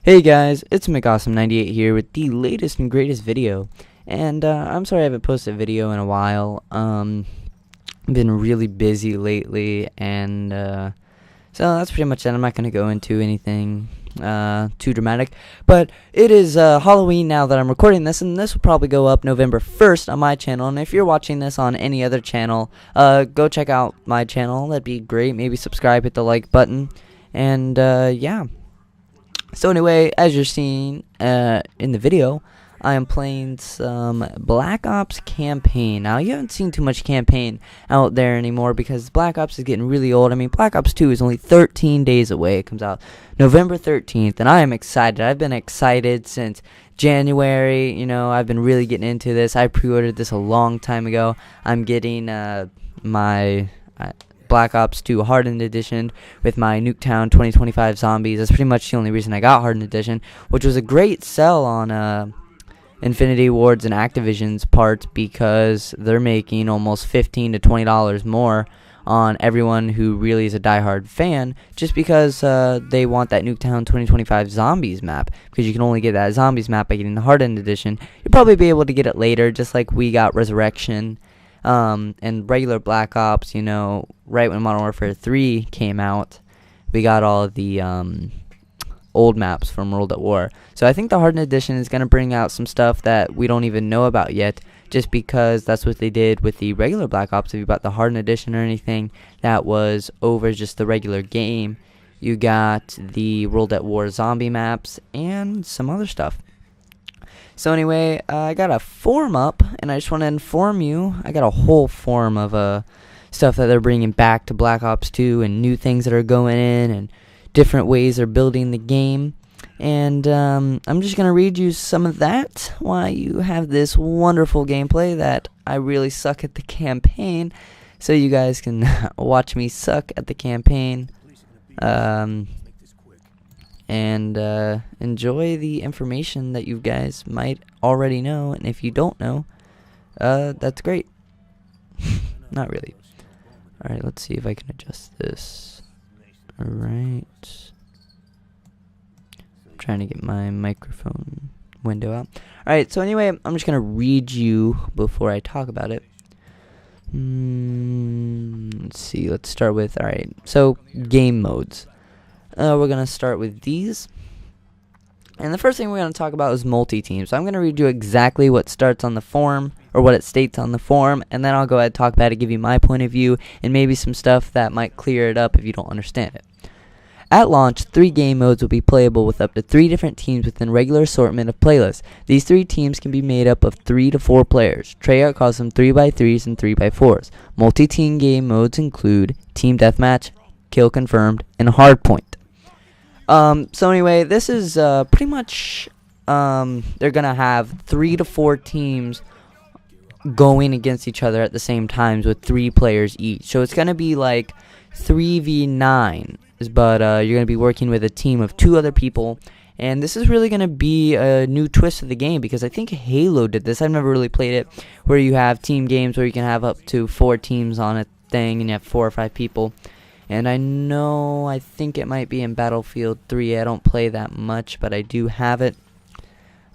Hey guys, it's McAwesome98 here with the latest and greatest video. And I'm sorry I haven't posted a video in a while. I've been really busy lately, and so that's pretty much it. I'm not going to go into anything too dramatic. But it is Halloween now that I'm recording this, and this will probably go up November 1st on my channel. And if you're watching this on any other channel, go check out my channel. That'd be great. Maybe subscribe, hit the like button, and yeah. So anyway, as you're seeing in the video, I am playing some Black Ops campaign. Now, you haven't seen too much campaign out there anymore because Black Ops is getting really old. I mean, Black Ops 2 is only 13 days away. It comes out November 13th, and I am excited. I've been excited since January. You know, I've been really getting into this. I pre-ordered this a long time ago. I'm getting my Black Ops 2 Hardened Edition with my Nuketown 2025 zombies. That's pretty much the only reason I got Hardened Edition, which was a great sell on Infinity Ward's and Activision's part because they're making almost $15 to $20 more on everyone who really is a diehard fan, just because they want that Nuketown 2025 zombies map, because you can only get that zombies map by getting the Hardened Edition. You'll probably be able to get it later, just like we got Resurrection and regular Black Ops. You know, right when Modern Warfare 3 came out, we got all of the old maps from World at War. So I think the Hardened Edition is going to bring out some stuff that we don't even know about yet, just because that's what they did with the regular Black Ops. If you bought the Hardened Edition or anything that was over just the regular game, you got the World at War zombie maps and some other stuff. So anyway, I got a forum up, and I just want to inform you, I got a whole forum of stuff that they're bringing back to Black Ops 2 and new things that are going in and different ways they're building the game. And I'm just going to read you some of that while you have this wonderful gameplay that I really suck at the campaign, so you guys can watch me suck at the campaign. And enjoy the information that you guys might already know, and if you don't know, that's great. Not really. Alright, let's see if I can adjust this. Alright. I'm trying to get my microphone window out. Alright, so anyway, I'm just going to read you before I talk about it. Let's see, let's start with, alright, so game modes. We're going to start with these. And the first thing we're going to talk about is multi-team. So I'm going to read you exactly what starts on the form, or what it states on the form, and then I'll go ahead and talk about it, give you my point of view, and maybe some stuff that might clear it up if you don't understand it. At launch, 3 game modes will be playable with up to 3 different teams within regular assortment of playlists. These 3 teams can be made up of 3 to 4 players. Treyarch calls them 3x3s and 3x4s. Multi-team game modes include Team Deathmatch, Kill Confirmed, and Hardpoint. So anyway, this is pretty much they're gonna have 3 to 4 teams going against each other at the same times with 3 players each. So it's gonna be like 3v9, but you're gonna be working with a team of 2 other people, and this is really gonna be a new twist of the game, because I think Halo did this. I've never really played it, where you have team games where you can have up to 4 teams on a thing, and you have 4 or 5 people. And I think it might be in Battlefield 3. I don't play that much, but I do have it.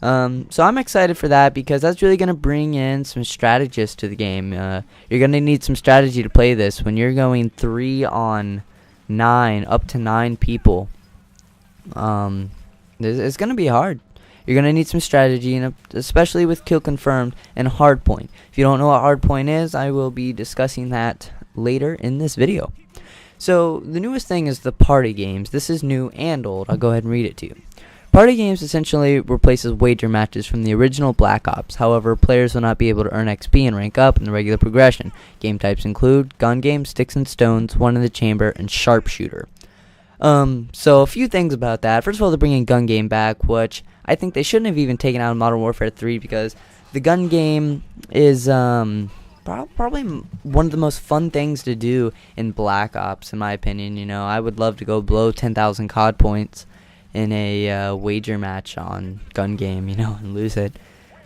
So I'm excited for that, because that's really going to bring in some strategists to the game. You're going to need some strategy to play this. When you're going 3 on 9, up to 9 people, it's going to be hard. You're going to need some strategy, and especially with Kill Confirmed and Hardpoint. If you don't know what Hardpoint is, I will be discussing that later in this video. So, the newest thing is the party games. This is new and old. I'll go ahead and read it to you. Party games essentially replaces wager matches from the original Black Ops. However, players will not be able to earn XP and rank up in the regular progression. Game types include gun game, sticks and stones, one in the chamber, and sharpshooter. So a few things about that. First of all, they're bringing gun game back, which I think they shouldn't have even taken out of Modern Warfare 3, because the gun game is probably one of the most fun things to do in Black Ops, in my opinion. You know, I would love to go blow 10,000 COD points in a wager match on gun game, you know, and lose it.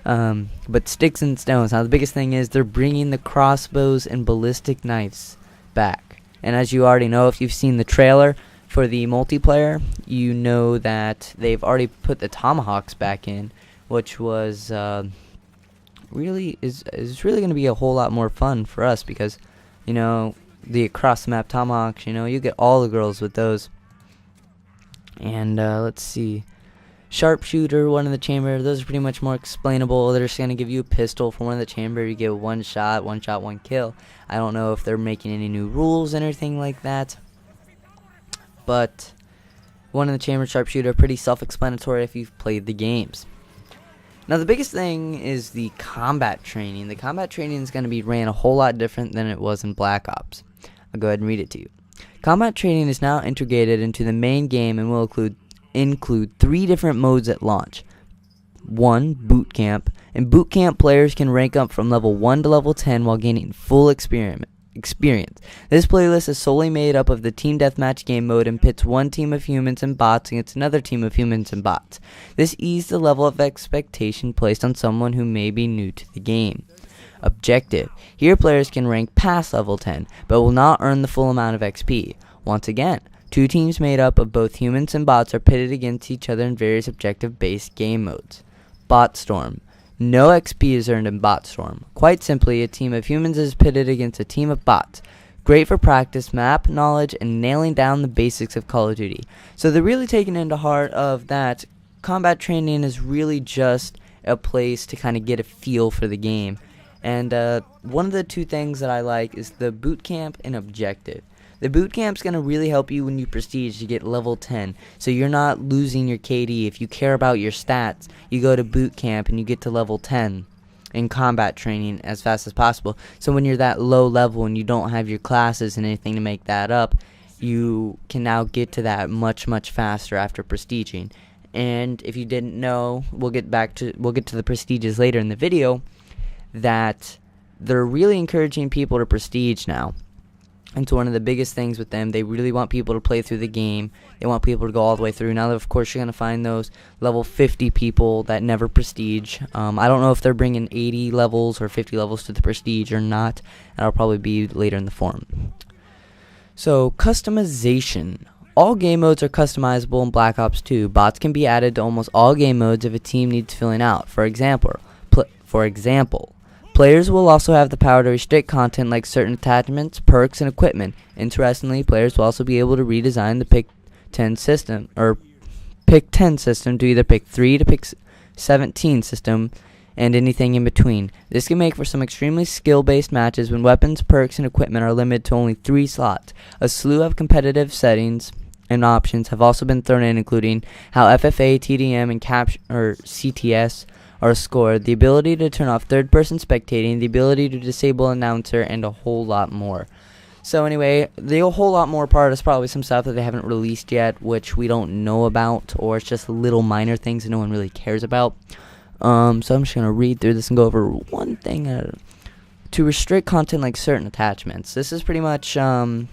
But sticks and stones. Now, the biggest thing is they're bringing the crossbows and ballistic knives back. And as you already know, if you've seen the trailer, For the multiplayer, you know that they've already put the tomahawks back in, which was really going to be a whole lot more fun for us because, you know, the across the map tomahawks, you know, you get all the girls with those. And let's see, sharpshooter, one in the chamber, those are pretty much more explainable. They're just going to give you a pistol for one in the chamber. You get one shot, one kill. I don't know if they're making any new rules and anything like that, but one in the chamber, sharpshooter, pretty self-explanatory if you've played the games. Now the biggest thing is the combat training. The combat training is going to be ran a whole lot different than it was in Black Ops. I'll go ahead and read it to you. Combat training is now integrated into the main game and will include 3 different modes at launch. 1. Boot Camp. In Boot Camp, players can rank up from level 1 to level 10 while gaining full experience. This playlist is solely made up of the Team Deathmatch game mode and pits one team of humans and bots against another team of humans and bots. This eases the level of expectation placed on someone who may be new to the game. Objective. Here players can rank past level 10, but will not earn the full amount of XP. Once again, 2 teams made up of both humans and bots are pitted against each other in various objective-based game modes. Bot Storm. No XP is earned in Bot Storm. Quite simply, a team of humans is pitted against a team of bots. Great for practice, map knowledge, and nailing down the basics of Call of Duty. So they're really taking into heart of that combat training is really just a place to kind of get a feel for the game. And one of the 2 things that I like is the boot camp and objective. The boot camp's going to really help you when you prestige to get level 10, so you're not losing your KD. If you care about your stats, you go to boot camp and you get to level 10 in combat training as fast as possible. So when you're that low level and you don't have your classes and anything to make that up, you can now get to that much faster after prestiging. And if you didn't know, we'll get to the prestiges later in the video, that they're really encouraging people to prestige now. And so one of the biggest things with them, they really want people to play through the game. They want people to go all the way through. Now, of course, you're going to find those level 50 people that never prestige. I don't know if they're bringing 80 levels or 50 levels to the prestige or not. That'll probably be later in the forum. So, customization. All game modes are customizable in Black Ops 2. Bots can be added to almost all game modes if a team needs filling out. For example, players will also have the power to restrict content like certain attachments, perks, and equipment. Interestingly, players will also be able to redesign the pick 10 system to either pick 3 to pick 17 system and anything in between. This can make for some extremely skill-based matches when weapons, perks, and equipment are limited to only 3 slots. A slew of competitive settings and options have also been thrown in, including how FFA, TDM, and CTS are scored, the ability to turn off third-person spectating, the ability to disable announcer, and a whole lot more. So anyway, the whole lot more part is probably some stuff that they haven't released yet, which we don't know about, or it's just little minor things that no one really cares about. So I'm just going to read through this and go over one thing. To restrict content like certain attachments. This is pretty much, in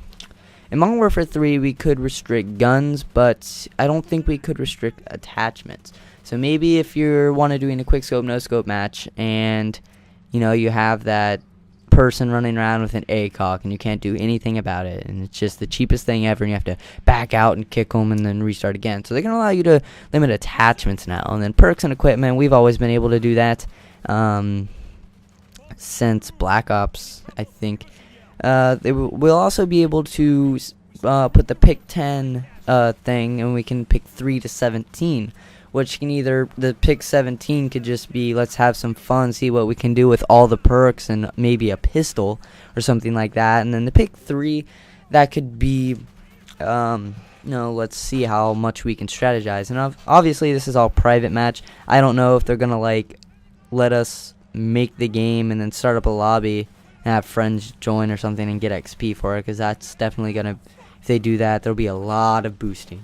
Modern Warfare 3 we could restrict guns, but I don't think we could restrict attachments. So maybe if you're doing a quick scope, no scope match, and you know you have that person running around with an ACOG and you can't do anything about it, and it's just the cheapest thing ever, and you have to back out and kick them and then restart again. So they're going to allow you to limit attachments now. And then perks and equipment, we've always been able to do that since Black Ops, I think. We'll also be able to put the pick 10 thing, and we can pick 3 to 17. Which can either, the pick 17 could just be, let's have some fun, see what we can do with all the perks and maybe a pistol or something like that. And then the pick 3, that could be, let's see how much we can strategize. And obviously this is all private match. I don't know if they're going to let us make the game and then start up a lobby and have friends join or something and get XP for it, because that's definitely going to, if they do that, there'll be a lot of boosting.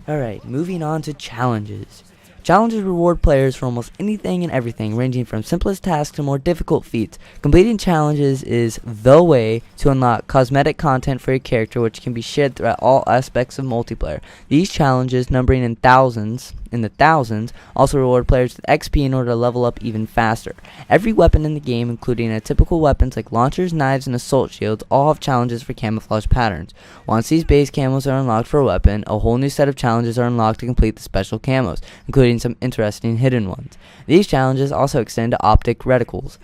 Alright, moving on to challenges. Challenges reward players for almost anything and everything, ranging from simplest tasks to more difficult feats. Completing challenges is the way to unlock cosmetic content for your character, which can be shared throughout all aspects of multiplayer. These challenges, numbering in thousands in the thousands, also reward players with XP in order to level up even faster. Every weapon in the game, including typical weapons like launchers, knives, and assault shields, all have challenges for camouflage patterns. Once these base camos are unlocked for a weapon, a whole new set of challenges are unlocked to complete the special camos, including some interesting hidden ones. These challenges also extend to optic reticles.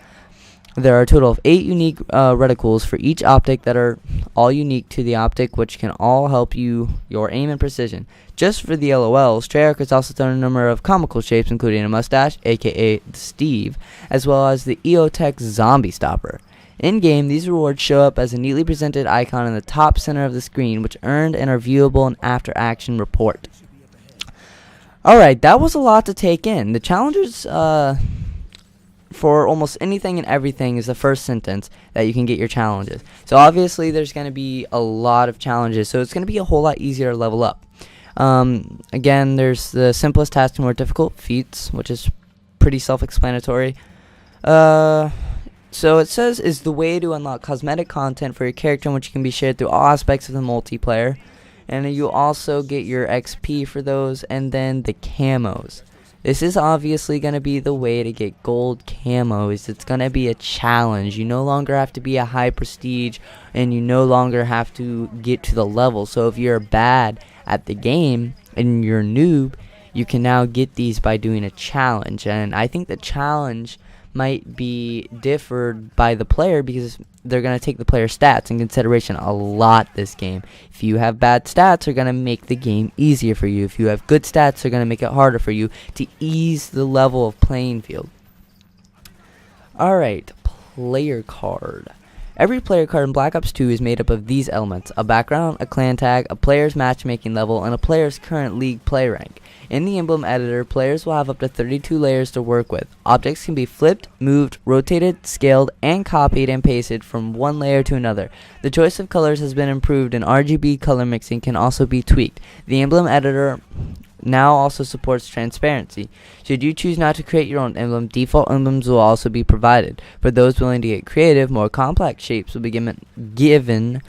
There are a total of 8 unique reticles for each optic that are all unique to the optic, which can all help your aim and precision. Just for the LOLs, Treyarch has also done a number of comical shapes, including a mustache, aka Steve, as well as the EOTech Zombie Stopper. In-game, these rewards show up as a neatly presented icon in the top center of the screen, which earned and are viewable in after-action report. Alright, that was a lot to take in. The challenges for almost anything and everything is the first sentence that you can get your challenges. So obviously there's going to be a lot of challenges, so it's going to be a whole lot easier to level up. Again, there's the simplest task to more difficult feats, which is pretty self-explanatory. So it says is the way to unlock cosmetic content for your character, which can be shared through all aspects of the multiplayer. And you also get your XP for those, and then the camos. This is obviously going to be the way to get gold camos. It's going to be a challenge. You no longer have to be a high prestige, and you no longer have to get to the level. So if you're bad at the game and you're a noob, you can now get these by doing a challenge. And I think the challenge might be differed by the player because they're going to take the player stats in consideration a lot this game. If you have bad stats, they're going to make the game easier for you. If you have good stats, they're going to make it harder for you to ease the level of playing field. Alright, player card. Every player card in Black Ops 2 is made up of these elements: a background, a clan tag, a player's matchmaking level, and a player's current league play rank. In the emblem editor, players will have up to 32 layers to work with. Objects can be flipped, moved, rotated, scaled, and copied and pasted from one layer to another. The choice of colors has been improved, and RGB color mixing can also be tweaked. The emblem editor now also supports transparency. Should you choose not to create your own emblem, default emblems will also be provided. For those willing to get creative, more complex shapes will be given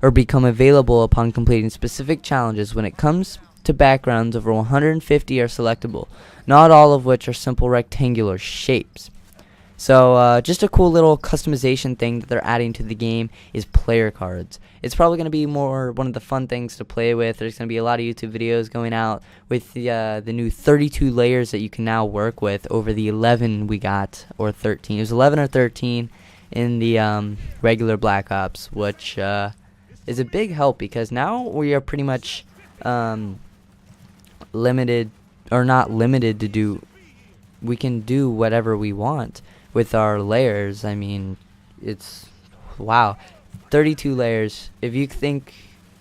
or become available upon completing specific challenges. When it comes to backgrounds, over 150 are selectable, not all of which are simple rectangular shapes. So just a cool little customization thing that they're adding to the game is player cards. It's probably going to be one of the fun things to play with. There's going to be a lot of YouTube videos going out with the new 32 layers that you can now work with over the 11 we got, or 13. It was 11 or 13 in the regular Black Ops, which is a big help because now we are pretty much limited, or not limited to do, we can do whatever we want with our layers. I mean, it's wow, 32 layers. If you think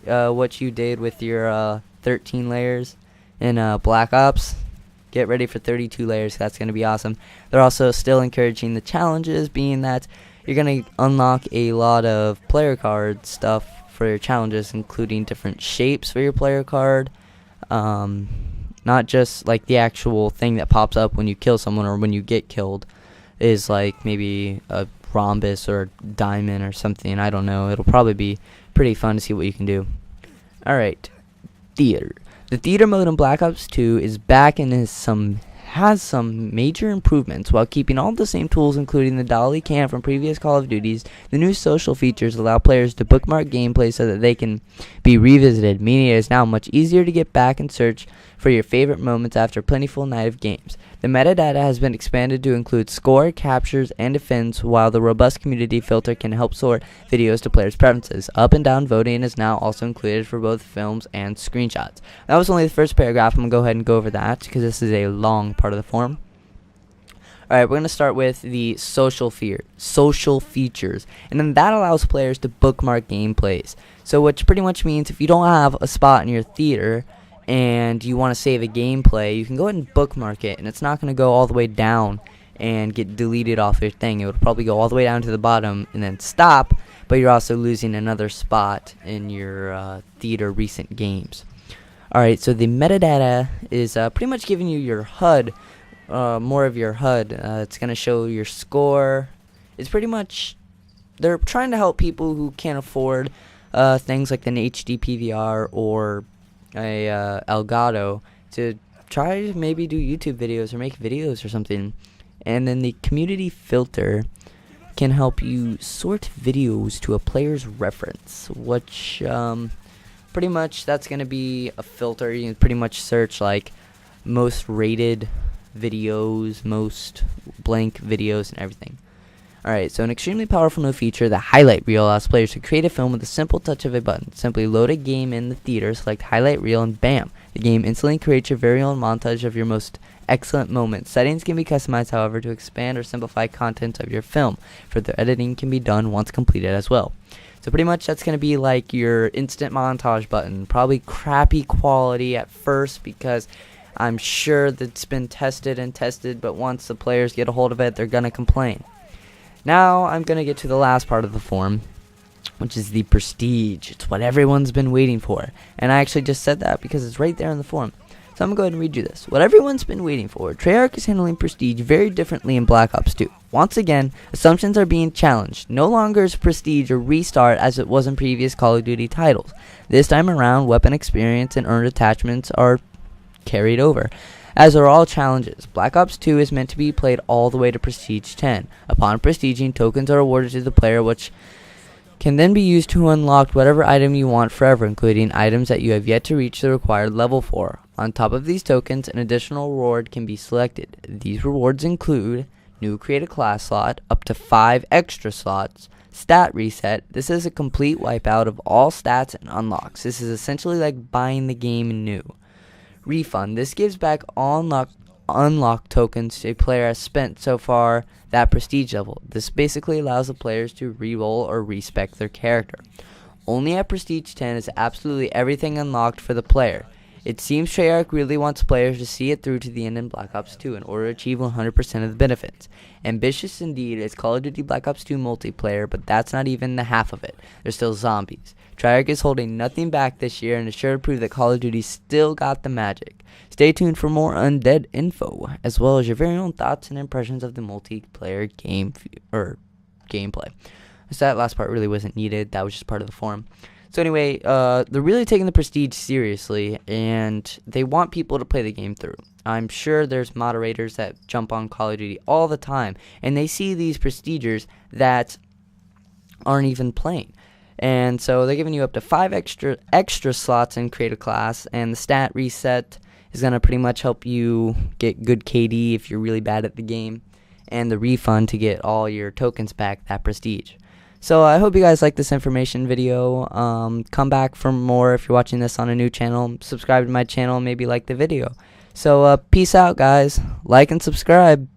what you did with your 13 layers in Black Ops, get ready for 32 layers. That's going to be awesome. They're also still encouraging the challenges, being that you're going to unlock a lot of player card stuff for your challenges, including different shapes for your player card. Not just like the actual thing that pops up when you kill someone or when you get killed, is like maybe a rhombus or a diamond or something. I don't know. It'll probably be pretty fun to see what you can do. Alright, theater. The theater mode in Black Ops 2 is back and has some major improvements while keeping all the same tools, including the dolly cam from previous Call of Duties. The new social features allow players to bookmark gameplay so that they can be revisited, meaning it is now much easier to get back and search for your favorite moments after a plentiful night of games. The metadata has been expanded to include score, captures, and defense, while the robust community filter can help sort videos to players' preferences. Up and down voting is now also included for both films and screenshots. That was only the first paragraph. I'm going to go ahead and go over that because this is a long part of the form. Alright, we're going to start with the social features, and then that allows players to bookmark gameplays. So which pretty much means if you don't have a spot in your theater and you want to save a gameplay, you can go ahead and bookmark it, and it's not going to go all the way down and get deleted off your thing. It would probably go all the way down to the bottom and then stop, but you're also losing another spot in your theater recent games. Alright, so the metadata is pretty much giving you your HUD, more of your HUD. It's going to show your score. It's pretty much, they're trying to help people who can't afford things like an HD PVR or a Elgato to try to maybe do YouTube videos or make videos or something. And then the community filter can help you sort videos to a player's reference, which pretty much that's going to be a filter. You can pretty much search like most rated videos, most blank videos, and everything. Alright, so an extremely powerful new feature, the highlight reel, allows players to create a film with a simple touch of a button. Simply load a game in the theater, select highlight reel, and bam! The game instantly creates your very own montage of your most excellent moments. Settings can be customized, however, to expand or simplify content of your film. Further editing can be done once completed as well. So pretty much that's going to be like your instant montage button. Probably crappy quality at first because I'm sure that's been tested and tested, but once the players get a hold of it, they're going to complain. Now I'm going to get to the last part of the form, which is the prestige. It's what everyone's been waiting for. And I actually just said that because it's right there in the form. So I'm going to go ahead and read you this. What everyone's been waiting for. Treyarch is handling prestige very differently in Black Ops 2. Once again, assumptions are being challenged. No longer is prestige a restart as it was in previous Call of Duty titles. This time around, weapon experience and earned attachments are carried over, as are all challenges. Black Ops 2 is meant to be played all the way to Prestige 10. Upon prestiging, tokens are awarded to the player, which can then be used to unlock whatever item you want forever, including items that you have yet to reach the required level for. On top of these tokens, an additional reward can be selected. These rewards include new create a class slot, up to 5 extra slots, stat reset. This is a complete wipeout of all stats and unlocks. This is essentially like buying the game new. Refund. This gives back all unlocked tokens a player has spent so far that prestige level. This basically allows the players to re-roll or respec their character. Only at Prestige 10 is absolutely everything unlocked for the player. It seems Treyarch really wants players to see it through to the end in Black Ops 2 in order to achieve 100% of the benefits. Ambitious indeed is Call of Duty Black Ops 2 multiplayer, but that's not even the half of it. There's still zombies. Treyarch is holding nothing back this year and is sure to prove that Call of Duty still got the magic. Stay tuned for more Undead info, as well as your very own thoughts and impressions of the multiplayer gameplay. So that last part really wasn't needed. That was just part of the forum. So anyway, they're really taking the prestige seriously, and they want people to play the game through. I'm sure there's moderators that jump on Call of Duty all the time, and they see these prestigers that aren't even playing. And so they're giving you up to 5 extra slots in Create a Class, and the stat reset is going to pretty much help you get good KD if you're really bad at the game, and the refund to get all your tokens back, that prestige. So I hope you guys like this information video. Come back for more if you're watching this on a new channel. Subscribe to my channel, maybe like the video. So peace out, guys. Like and subscribe.